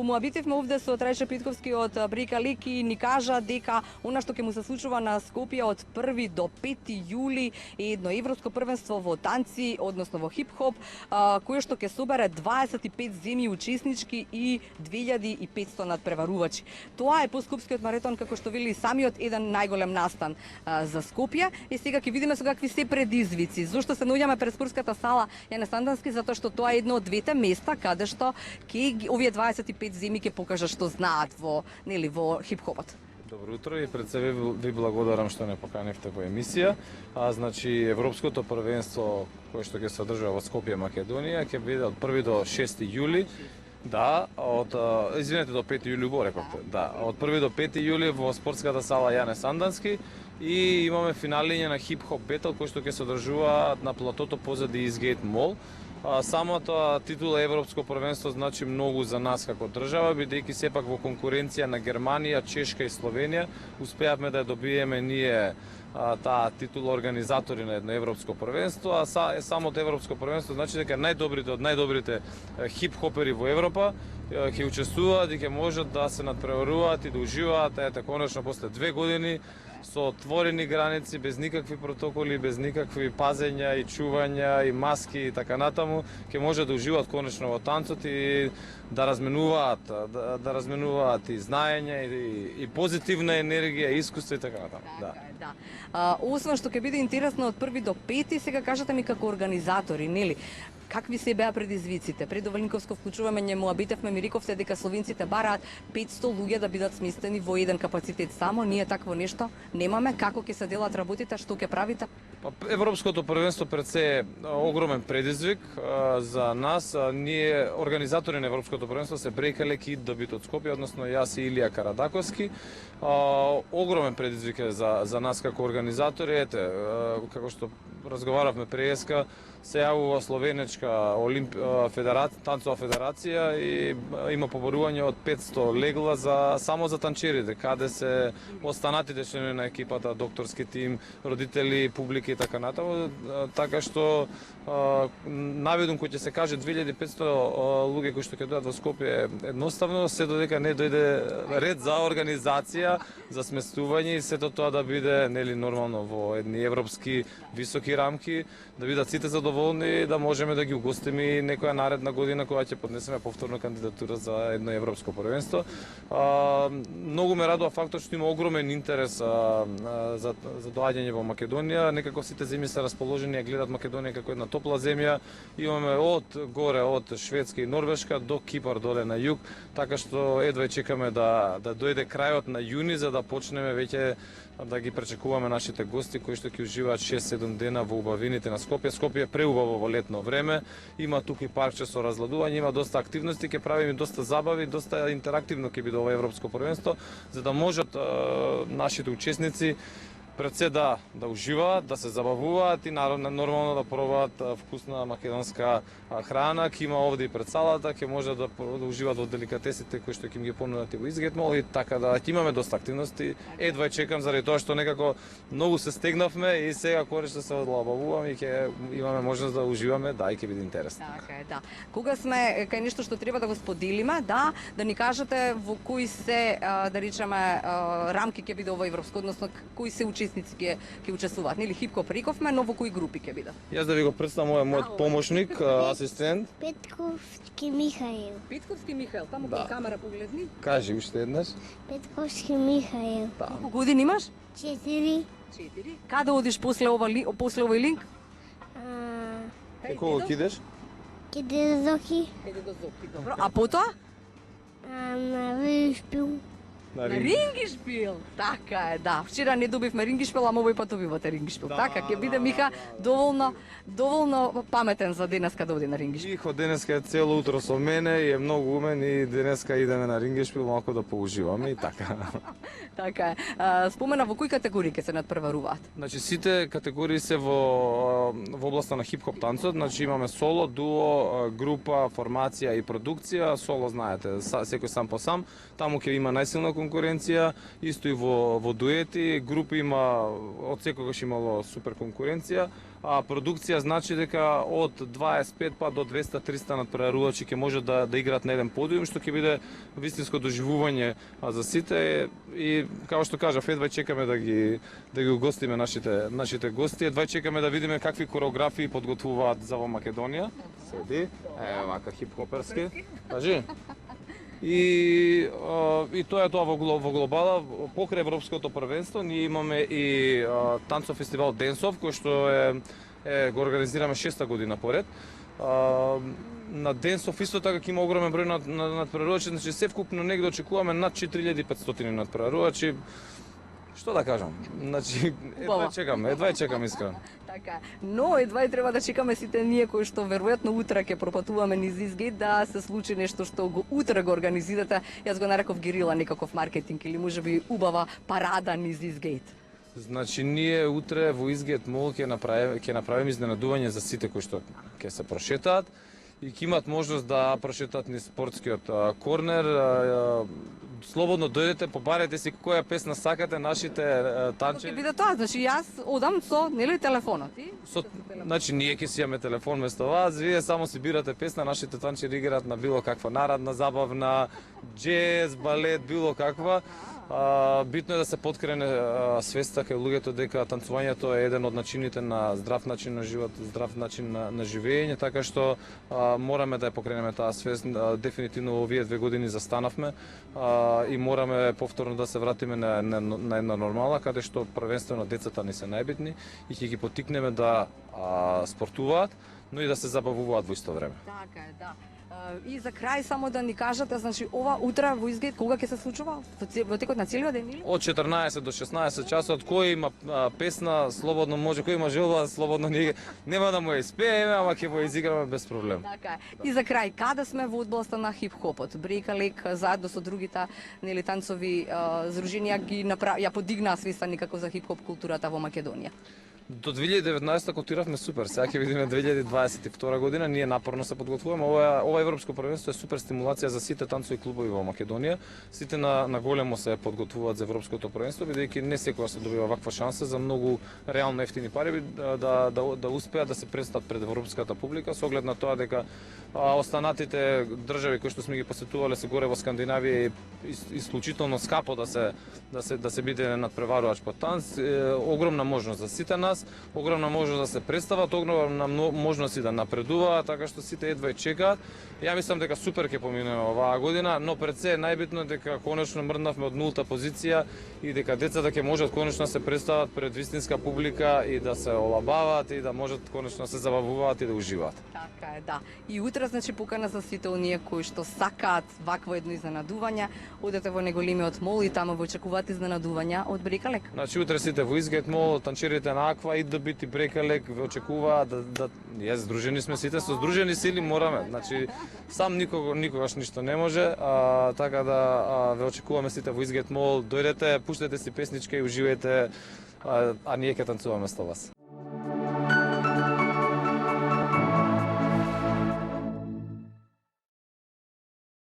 Помоабитивме овде со Трајче Питковски од Брика Лик и ни кажа дека она што ќе му се случува на Скопје од 1 до 5 јули е едно европско првенство во танци, односно во хип-хоп, кое што ќе собере 25 земји учеснички и 2500 надпреварувачи. Тоа е поскопскиот маратон, како што вели самиот, еден најголем настан за Скопје. И сега ќе видиме со какви се предизвици. Зошто се наоѓаме пред спортската сала Јане Сандански? Затоа што тоа е едно од двете места каде што овие 25 земи ќе покажа што знаат во хип-хопот. Добро утро и пред себе ви благодарам што не поканивте во емисија. Значи Европското првенство кое што ќе се одржува во Скопје, Македонија, ќе биде од 1 до 6 јули. Да, извинете, до 5 јули го рековте. Да, од 1 до 5 јули во спортската сала Јане Сандански и имаме финалиње на хип-хоп бетл кој што ќе се одржува на платото позади Eastgate Mall. Самата титула Европско првенство значи многу за нас како држава, бидејќи сепак во конкуренција на Германија, Чешка и Словенија успеавме да ја добиеме ние таа титула организатори на едно европско првенство, а самото европско првенство значи дека најдобрите од најдобрите хип-хопери во Европа ќе учествуваат и ќе можат да се надпреваруваат и да уживаат, ете конечно после 2 години со отворени граници, без никакви протоколи, без никакви пазења и чувања и маски и така натаму, ќе може да уживаат конечно во танцот и да разменуваат и знаење и позитивна енергија, искуство и така натаму. Да. Освен што ќе биде интересно од 1 до 5, сега кажете ми како организатори, нели? Какви се беа предизвиците? Пред Овалинковско вклучување му абитевме, ми рековте дека словенците бараат 500 луѓе да бидат сместени во еден капацитет само. Ние такво нешто немаме. Како ќе се делат работите? Што ќе правите? Европското првенство пред се е огромен предизвик за нас. Ние, организатори на Европското првенство, се Брика Лик и добит од Скопје, односно јас и Илија Карадаковски. Огромен предизвик е за нас како организатори. Ете, како што разговаравме преска, се јавува Словенечка танцова федерација и има поборување од 500 легла само за танчерите, каде се останатите членови на екипата, докторски тим, родители, публика и така натаму. Така што наведум кој ќе се каже 2500 луѓе кои што ќе дојдат во Скопје едноставно, се додека не дојде ред за организација, за сместување и сето тоа да биде нели нормално во едни европски високи рамки, да бидат сите задоволни, да можеме да ги угостиме и некоја наредна година кога ќе поднесеме повторно кандидатура за едно европско првенство. Многу ме радува фактот што има огромен интерес за доаѓање во Македонија. Некако сите земји се расположени да гледат Македонија како една топла земја. Имаме од горе, од Шведска и Норвешка до Кипар доле на југ, така што едва чекаме да дојде крајот на јуни за да почнеме веќе да ги пречекуваме нашите гости кои што ќе уживаат 6-7 дена во убавините на Скопје. Скопје е преубаво во летно време, има тука и паркче со разладување, има доста активности, ќе правиме доста забави, доста интерактивно ќе биде ова европско првенство, за да можат нашите учесници пред се да уживаат, да се забавуваат и нормално да пробаат вкусна македонска храна. Ќе има овде и пред салата, ќе може да уживаат во деликатесите кои што ќе им ги понудат и во Eastgate Mall и така да ќе имаме доста активности. Едва чекам заради тоа што некако многу се стегнавме и сега кога што се одлабавуваме и ќе имаме можност да уживаме, да и ќе биде интересно. Така е, да. Кога сме кај нешто што треба да го споделиме, да ни кажете во кои се да речеме рамки ќе биде ова европско, односно кои се учесници ќе учествуваат, нели хип-хоп рековме, но во кои групи ќе бидат? Јас да ви го представам мојот помошник, асистент. Петковски Михаил. Петковски Михаил, таму кај камера погледни. Кажи уште еднаш. Петковски Михаил. Колку години имаш? 4. 4. Каде одиш после овој линк? Кога кидеш? Киде до Зоки? Еде до Зоки, добро. А потоа? На Вишпил. На Рингишпил. Така е, да. Вчера не добивме Рингишпил, ама овој пат добивате Рингишпил. Така, ќе биде Миха доволно паметен за денеска да оди на Рингишпил. Михо денеска е цело утро со мене и е многу умен и денеска идеме на Рингишпил малку да поуживаме и така. Така е. Спомена во кои категории ќе се надпреваруваат? Значи сите категории се во областа на хип-хоп танцот, значи имаме соло, дуо, група, формација и продукција. Соло знаете, секој сам по сам. Таму ќе има најсилна конкуренција, исто и во дуети, групи има од секогаш имало супер конкуренција, а продукција значи дека од 25 па до 200-300 надпреварувачи ќе можат да играат на еден подиум, што ќе биде вистинско доживување за сите и како што кажав, едва чекаме да ги угостиме нашите гости, едва чекаме да видиме какви кореографии подготвуваат за во Македонија. Седи, вака хип-хоперски. Кажи. И тоа е тоа во глобала, покрај Европското првенство, ние имаме и танцов фестивал Денсов, кој што го организираме 6-та година поред. На Денсов исто така ќе има огромен број надпреварувачи, значи севкупно негде очекуваме над 4500 надпреварувачи. Што да кажам? Значи, едва чекам искрено. Така, но едва и треба да чекаме сите ние кои што веројатно утре ќе пропатуваме низ Изгейт да се случи нешто што утре го организирате. Јас го нареков герила некаков маркетинг или можеби убава парада низ Изгейт. Значи ние утре во Изгейт мол ќе направиме изненадување за сите кои што ќе се прошетаат и ќе имаат можност да прошетаат низ спортскиот корнер. Слободно дојдете, побарете си која песна сакате, нашите танчери. Ќе биде тоа, значи јас одам со нели телефонот. Значи ние ќе си имаме телефон место вас, вие само си бирате песна, нашите танчери играат на било каква нарадна забавна, джез, балет, било каква. Битно е да се подкрене свеста кај луѓето дека танцувањето е еден од начините на здрав начин на живот, здрав начин на живење, така што мораме да ја покренеме таа свест. Дефинитивно овие 2 години застанавме и мораме повторно да се вратиме на една нормала, каде што првенствено децата ни се најбитни и ќе ги поттикнеме да спортуваат, но и да се забавуваат во исто време. Така е, да. И за крај само да ни кажете, значи ова утре во Изгейт кога ќе се случува? Во текот на целиот ден или? Од 14 до 16 часот, кој има песна, слободно може, кој има желба, слободно нема да му ја испееме, ама ќе го изиграме без проблем. Така е. И за крај, каде сме во одбласта на хип-хопот? Брейкалек заедно со другите нели танцови здруженија ја подигнаа свеста никако за хип-хоп културата во Македонија. До 2019 котиравме супер, сега ќе видиме 2022 година, ние напорно се подготвуваме. Ова европско првенство е супер стимулација за сите танцови клубови во Македонија. Сите на големо се подготвуваат за европското првенство, бидејќи не секогаш се добива ваква шанса за многу реално ефтини пари да успеат да се представат пред европската публика, со оглед на тоа дека останатите држави кои што сме ги посетувале се горе во Скандинавија и исклучително скапо да се биде надпреварувач по танц, огромна можност за сите нас, огромна можност да се представат, огромна можност и да напредуваат, така што сите едва и чекаат. Ја мислам дека супер ќе поминеме оваа година, но пред се најбитно е дека конечно мрднавме од нулта позиција и дека децата ќе можат конечно да се представат пред вистинска публика и да се олабаваат и да можат конечно да се забавуваат и да уживаат. Така е, да. И утре значи покана за сите оние кои што сакаат вакво едно изненадување, одете во неголемиот мол и таму во очекуваат изненадувања од Брейкалек. Значи утре сите во Изгейт мол, танчерите на Аква и да бити Брейкалек ве очекуваат да здружени сме сите, со здружени сили мораме. Значи сам никогаш ништо не може, така да ве очекуваме сите во Изгейт мол, дојдете, пуштете си песничка и уживајте, а ние ќе танцуваме со вас.